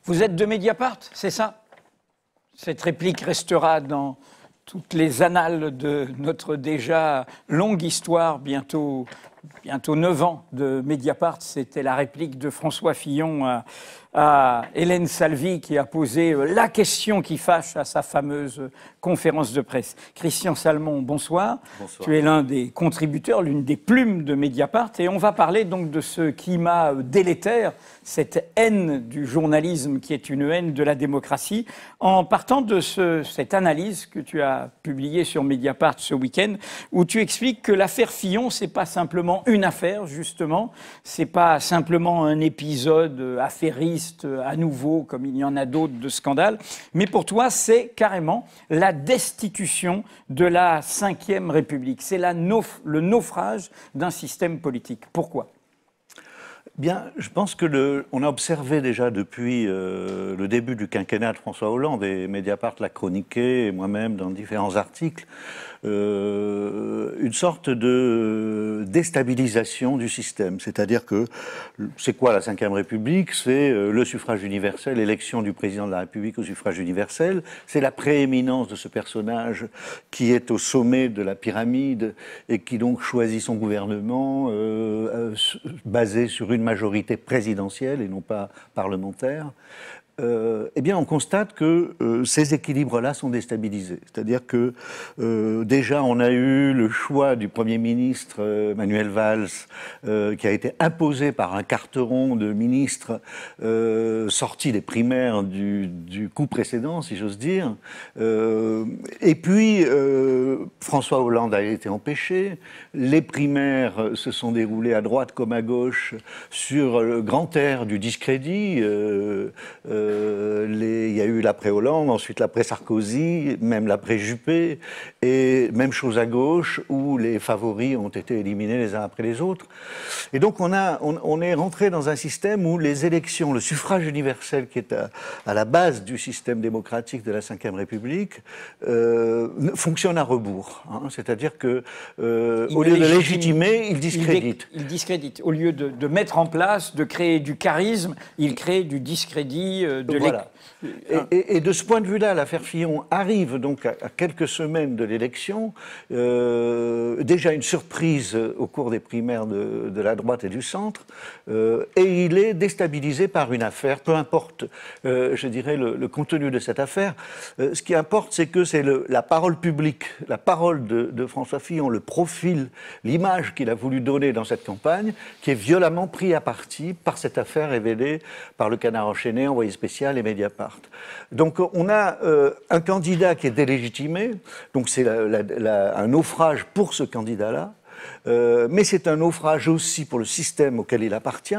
Vous êtes de Mediapart, c'est ça? Cette réplique restera dans toutes les annales de notre déjà longue histoire, bientôt 9 ans de Mediapart. C'était la réplique de François Fillon à Hélène Salvi qui a posé la question qui fâche à sa fameuse conférence de presse. Christian Salmon, bonsoir. Bonsoir. Tu es l'un des contributeurs, l'une des plumes de Mediapart, et on va parler donc de ce climat délétère, cette haine du journalisme qui est une haine de la démocratie, en partant de cette analyse que tu as publiée sur Mediapart ce week-end, où tu expliques que l'affaire Fillon, c'est pas simplement une affaire, justement, c'est pas simplement un épisode affairiste à nouveau, comme il y en a d'autres de scandales, mais pour toi, c'est carrément la destitution de la Ve République. C'est le naufrage d'un système politique. Pourquoi ? Bien, je pense que on a observé déjà depuis le début du quinquennat de François Hollande, et Mediapart l'a chroniqué, et moi-même dans différents articles, une sorte de déstabilisation du système. C'est-à-dire que, c'est quoi la Ve République? C'est le suffrage universel, l'élection du président de la République au suffrage universel, c'est la prééminence de ce personnage qui est au sommet de la pyramide et qui donc choisit son gouvernement basé sur une majorité présidentielle et non pas parlementaire. Eh bien, on constate que ces équilibres-là sont déstabilisés. C'est-à-dire que déjà, on a eu le choix du Premier ministre Manuel Valls, qui a été imposé par un carteron de ministres sortis des primaires du coup précédent, si j'ose dire. Et puis, François Hollande a été empêché. Les primaires se sont déroulées à droite comme à gauche sur le grand air du discrédit. Il y a eu l'après-Hollande, ensuite l'après-Sarkozy, même l'après-Juppé, et même chose à gauche, où les favoris ont été éliminés les uns après les autres. Et donc on est rentré dans un système où les élections, le suffrage universel qui est à la base du système démocratique de la Ve République, fonctionne à rebours. Hein. C'est-à-dire que, au lieu de légitimer, il discrédite. Il discrédite. Au lieu de mettre en place, de créer du charisme, il crée du discrédit. Voilà. Et de ce point de vue-là, l'affaire Fillon arrive donc à quelques semaines de l'élection. Déjà une surprise au cours des primaires de la droite et du centre. Et il est déstabilisé par une affaire, peu importe, je dirais, le contenu de cette affaire. Ce qui importe, c'est que c'est la parole publique, la parole de François Fillon, le profil, l'image qu'il a voulu donner dans cette campagne, qui est violemment pris à partie par cette affaire révélée par le Canard enchaîné, Envoyé spécial et Mediapart. Donc on a un candidat qui est délégitimé, donc c'est un naufrage pour ce candidat-là, mais c'est un naufrage aussi pour le système auquel il appartient,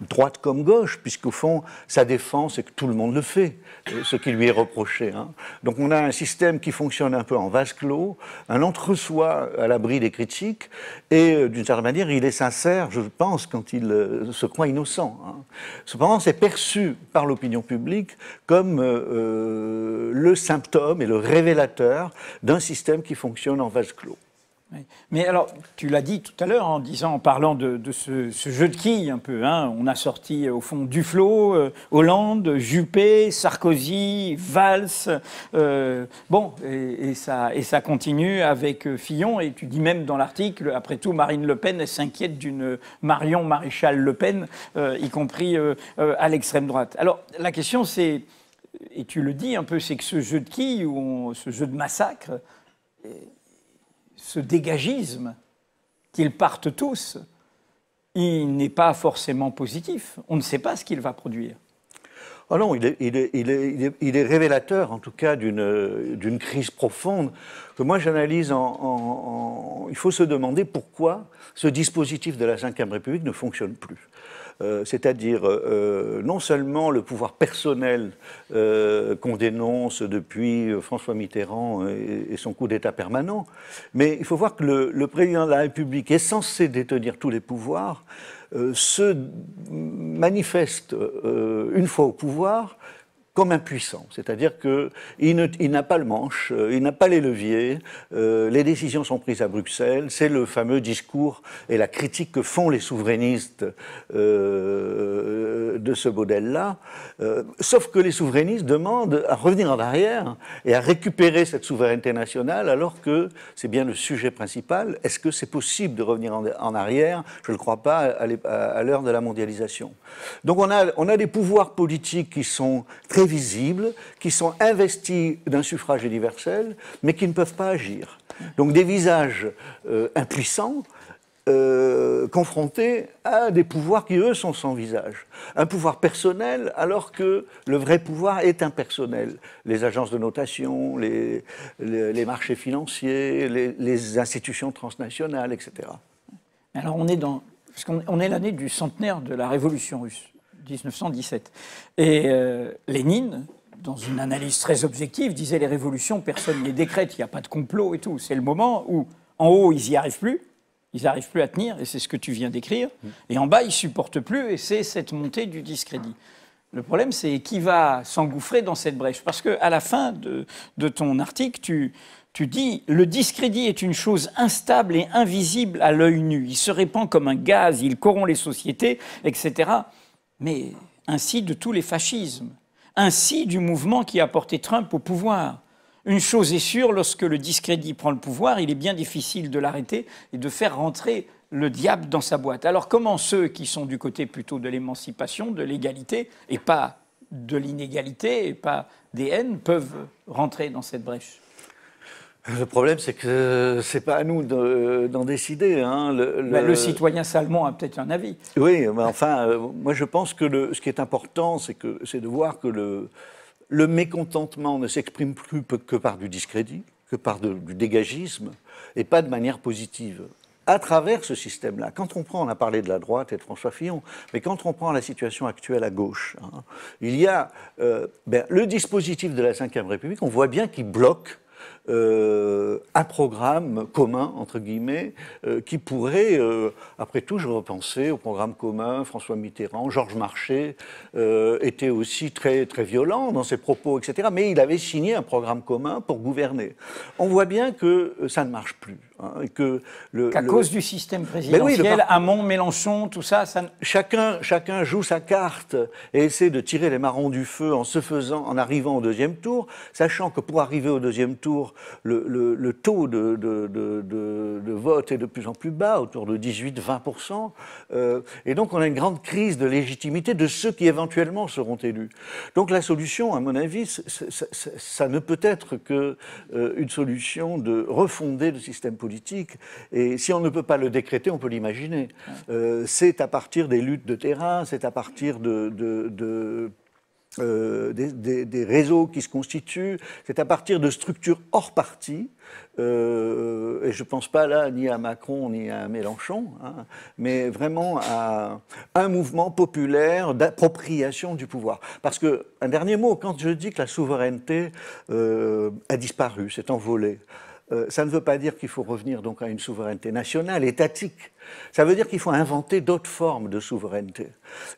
droite comme gauche, puisqu'au fond, sa défense, c'est que tout le monde le fait, ce qui lui est reproché. Hein. Donc on a un système qui fonctionne un peu en vase clos, un entre-soi à l'abri des critiques, et d'une certaine manière, il est sincère, je pense, quand il se croit innocent. Hein. Cependant, c'est perçu par l'opinion publique comme le symptôme et le révélateur d'un système qui fonctionne en vase clos. Oui. Mais alors, tu l'as dit tout à l'heure en parlant de ce jeu de quilles un peu. Hein, on a sorti au fond Duflot, Hollande, Juppé, Sarkozy, Valls. Bon, et ça continue avec Fillon. Et tu dis même dans l'article, après tout, Marine Le Pen, elle s'inquiète d'une Marion Maréchal Le Pen, y compris à l'extrême droite. Alors, la question c'est, et tu le dis un peu, c'est que ce jeu de quilles, ce jeu de massacre, ce dégagisme, qu'ils partent tous, il n'est pas forcément positif. On ne sait pas ce qu'il va produire. Oh non, il est révélateur, en tout cas, d'une crise profonde que moi j'analyse il faut se demander pourquoi ce dispositif de la Ve République ne fonctionne plus. C'est-à-dire non seulement le pouvoir personnel qu'on dénonce depuis François Mitterrand et son coup d'État permanent, mais il faut voir que le président de la République est censé détenir tous les pouvoirs, se manifeste une fois au pouvoir comme impuissant, c'est-à-dire qu'il n'a pas le manche, il n'a pas les leviers, les décisions sont prises à Bruxelles, c'est le fameux discours et la critique que font les souverainistes de ce modèle-là, sauf que les souverainistes demandent à revenir en arrière et à récupérer cette souveraineté nationale, alors que c'est bien le sujet principal. Est-ce que c'est possible de revenir en arrière? Je ne le crois pas à l'heure de la mondialisation. Donc on a des pouvoirs politiques qui sont très visibles, qui sont investis d'un suffrage universel, mais qui ne peuvent pas agir. Donc des visages impuissants, confrontés à des pouvoirs qui, eux, sont sans visage. Un pouvoir personnel, alors que le vrai pouvoir est impersonnel. Les agences de notation, les marchés financiers, les institutions transnationales, etc. Alors parce qu'on est l'année du centenaire de la Révolution russe, 1917. Et Lénine, dans une analyse très objective, disait les révolutions, personne ne les décrète, il n'y a pas de complot et tout. C'est le moment où, en haut, ils n'y arrivent plus. Ils n'arrivent plus à tenir, et c'est ce que tu viens d'écrire. Et en bas, ils ne supportent plus, et c'est cette montée du discrédit. Le problème, c'est qui va s'engouffrer dans cette brèche. Parce qu'à la fin de ton article, tu dis « Le discrédit est une chose instable et invisible à l'œil nu. Il se répand comme un gaz, il corrompt les sociétés, etc. » Mais ainsi de tous les fascismes. Ainsi du mouvement qui a porté Trump au pouvoir. Une chose est sûre, lorsque le discrédit prend le pouvoir, il est bien difficile de l'arrêter et de faire rentrer le diable dans sa boîte. Alors comment ceux qui sont du côté plutôt de l'émancipation, de l'égalité, et pas de l'inégalité, et pas des haines, peuvent rentrer dans cette brèche? Le problème, c'est que c'est pas à nous d'en décider. Hein. Le citoyen salmon a peut-être un avis. Oui, mais enfin, moi je pense que ce qui est important, c'est de voir que le mécontentement ne s'exprime plus que par du discrédit, que par du dégagisme, et pas de manière positive. À travers ce système-là, quand on a parlé de la droite et de François Fillon, mais quand on prend la situation actuelle à gauche, hein, il y a le dispositif de la Ve République, on voit bien qu'il bloque un programme commun, entre guillemets, qui pourrait, après tout, je repensais au programme commun, François Mitterrand, Georges Marchais était aussi très, très violent dans ses propos, etc. Mais il avait signé un programme commun pour gouverner. On voit bien que ça ne marche plus. Hein, qu'à cause du système présidentiel, Hamon, Mélenchon, tout ça, chacun joue sa carte et essaie de tirer les marrons du feu en arrivant au deuxième tour, sachant que pour arriver au deuxième tour, le taux de vote est de plus en plus bas, autour de 18-20%. Et donc on a une grande crise de légitimité de ceux qui éventuellement seront élus. Donc la solution, à mon avis, ça ne peut être qu'une solution de refonder le système politique. Et si on ne peut pas le décréter, on peut l'imaginer. C'est à partir des luttes de terrain, c'est à partir des réseaux qui se constituent, c'est à partir de structures hors parti, et je ne pense pas là ni à Macron ni à Mélenchon, hein, mais vraiment à un mouvement populaire d'appropriation du pouvoir. Parce que, un dernier mot, quand je dis que la souveraineté a disparu, s'est envolée, ça ne veut pas dire qu'il faut revenir donc à une souveraineté nationale, étatique. Ça veut dire qu'il faut inventer d'autres formes de souveraineté.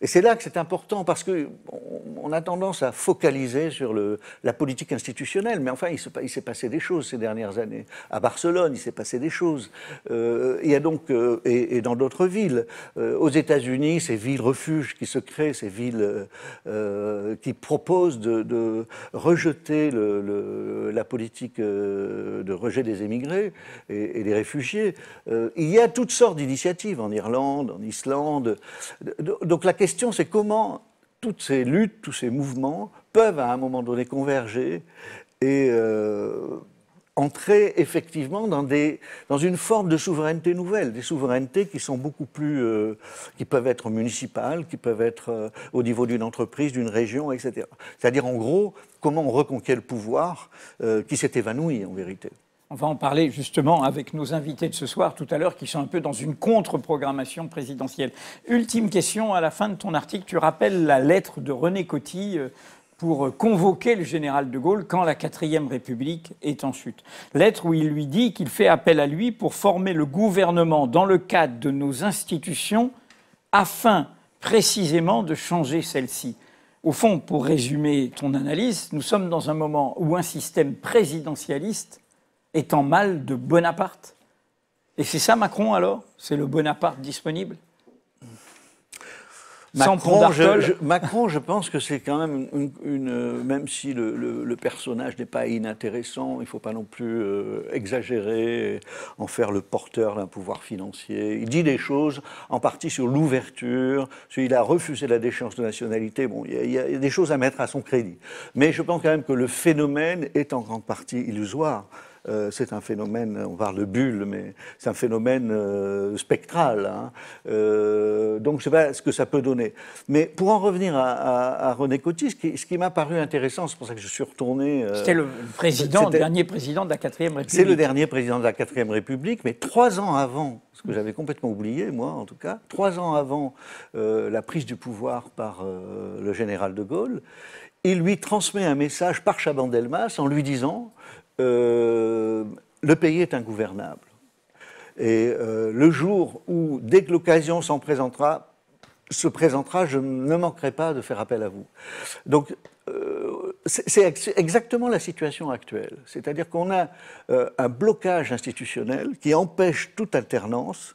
Et c'est là que c'est important, parce qu'on a tendance à focaliser sur la politique institutionnelle, mais enfin, il s'est passé des choses ces dernières années. À Barcelone, il s'est passé des choses. Il y a donc, et dans d'autres villes, aux États-Unis, ces villes refuges qui se créent, ces villes qui proposent de rejeter la politique de rejet des émigrés et des réfugiés. Il y a toutes sortes d'initiatives en Irlande, en Islande. Donc la question, c'est comment toutes ces luttes, tous ces mouvements peuvent à un moment donné converger et entrer effectivement dans une forme de souveraineté nouvelle, des souverainetés qui sont beaucoup plus, qui peuvent être municipales, qui peuvent être au niveau d'une entreprise, d'une région, etc. C'est-à-dire en gros, comment on reconquiert le pouvoir qui s'est évanoui en vérité. On va en parler justement avec nos invités de ce soir tout à l'heure qui sont un peu dans une contre-programmation présidentielle. Ultime question, à la fin de ton article, tu rappelles la lettre de René Coty pour convoquer le général de Gaulle quand la 4e République est en chute. Lettre où il lui dit qu'il fait appel à lui pour former le gouvernement dans le cadre de nos institutions afin précisément de changer celle-ci. au fond, pour résumer ton analyse, nous sommes dans un moment où un système présidentialiste est en mal de Bonaparte. Et c'est ça Macron alors? C'est le Bonaparte disponible? Macron, je pense que c'est quand même même si le personnage n'est pas inintéressant, il ne faut pas non plus exagérer, en faire le porteur d'un pouvoir financier. Il dit des choses en partie sur l'ouverture, il a refusé la déchéance de nationalité. Bon, il y a des choses à mettre à son crédit. Mais je pense quand même que le phénomène est en grande partie illusoire. C'est un phénomène, on parle de bulle, mais c'est un phénomène spectral. Hein. Donc je ne sais pas ce que ça peut donner. Mais pour en revenir à René Coty, ce qui m'a paru intéressant, c'est pour ça que je suis retourné... C'était le dernier président de la 4e République. C'est le dernier président de la 4e République, mais 3 ans avant, ce que j'avais complètement oublié, moi en tout cas, 3 ans avant la prise du pouvoir par le général de Gaulle, il lui transmet un message par Chaban-Delmas en lui disant... le pays est ingouvernable. Et le jour où, dès que l'occasion se présentera, je ne manquerai pas de faire appel à vous. Donc, c'est exactement la situation actuelle. C'est-à-dire qu'on a un blocage institutionnel qui empêche toute alternance,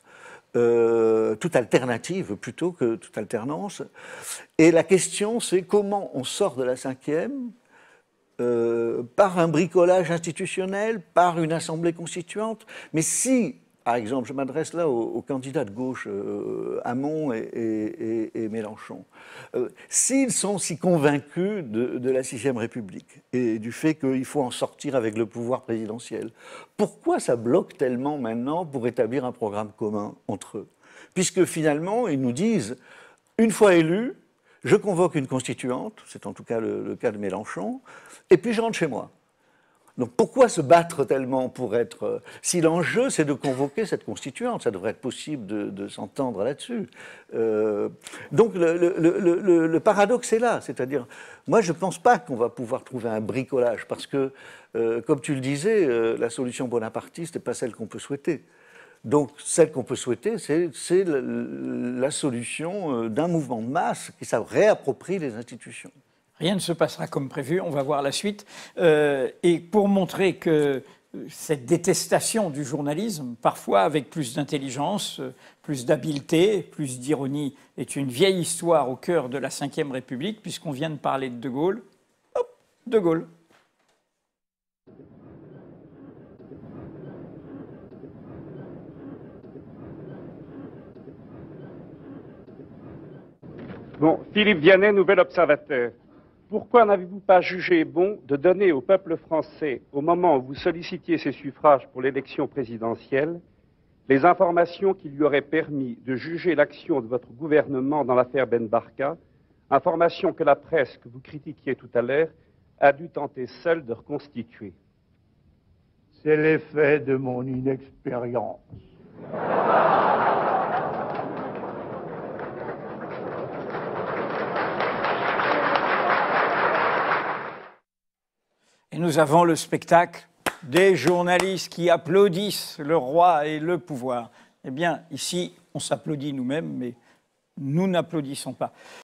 toute alternative plutôt que toute alternance. Et la question, c'est comment on sort de la 5e par un bricolage institutionnel, par une assemblée constituante. Mais si, par exemple, je m'adresse là aux candidats de gauche, Hamon et Mélenchon, s'ils sont si convaincus de la 6e République et du fait qu'il faut en sortir avec le pouvoir présidentiel, pourquoi ça bloque tellement maintenant pour établir un programme commun entre eux? Puisque finalement, ils nous disent, une fois élus, je convoque une constituante, c'est en tout cas le cas de Mélenchon, et puis je rentre chez moi. Donc pourquoi se battre tellement pour être... Si l'enjeu, c'est de convoquer cette constituante, ça devrait être possible de s'entendre là-dessus. Donc le paradoxe est là, c'est-à-dire, moi je ne pense pas qu'on va pouvoir trouver un bricolage, parce que, comme tu le disais, la solution bonapartiste n'est pas celle qu'on peut souhaiter. Donc, celle qu'on peut souhaiter, c'est la solution d'un mouvement de masse qui ça réapproprie les institutions. Rien ne se passera comme prévu, on va voir la suite. Et pour montrer que cette détestation du journalisme, parfois avec plus d'intelligence, plus d'habileté, plus d'ironie, est une vieille histoire au cœur de la Ve République, puisqu'on vient de parler de Gaulle. Hop, De Gaulle. Bon, Philippe Vianney, Nouvel Observateur. Pourquoi n'avez-vous pas jugé bon de donner au peuple français, au moment où vous sollicitiez ses suffrages pour l'élection présidentielle, les informations qui lui auraient permis de juger l'action de votre gouvernement dans l'affaire Ben Barka, informations que la presse que vous critiquiez tout à l'heure a dû tenter seule de reconstituer? C'est l'effet de mon inexpérience. Et nous avons le spectacle des journalistes qui applaudissent le roi et le pouvoir. Eh bien, ici, on s'applaudit nous-mêmes, mais nous n'applaudissons pas.